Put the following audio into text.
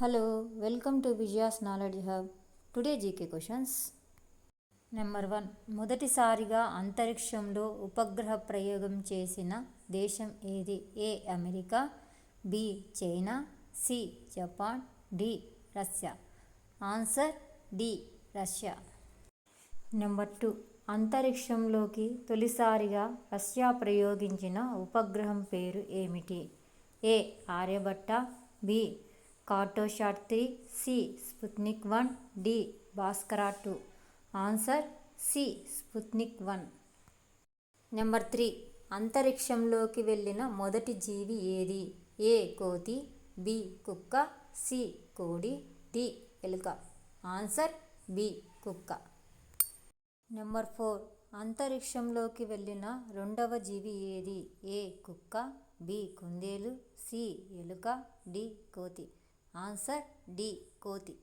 Hello, welcome to Vijaya's Knowledge Hub. Today GK questions. Number 1. మొదటిసారిగా అంతరిక్షంలో ఉపగ్రహ ప్రయోగం చేసిన దేశం ఏది? A America, B China, C Japan, D Russia. Answer D Russia. Number 2. అంతరిక్షంలోకి తొలిసారిగా రష్యా ప్రయోగించిన ఉపగ్రహం పేరు ఏమిటి? A Aryabhata, B Cartosat 3, C Sputnik 1, D Bhaskara 2. Answer C Sputnik 1. Number 3. అంతరిక్షంలోకి వెళ్ళిన మొదటి జీవి ఏది? ఏ కోతి, బి కుక్క, సి కోడి, డి ఎలుక. ఆన్సర్ బి కుక్క. నెంబర్ 4. అంతరిక్షంలోకి వెళ్ళిన రెండవ జీవి ఏది? ఏ కుక్క, బి కుందేలు, సి ఎలుక, డి కోతి. ఆన్సర్ డి కోతి.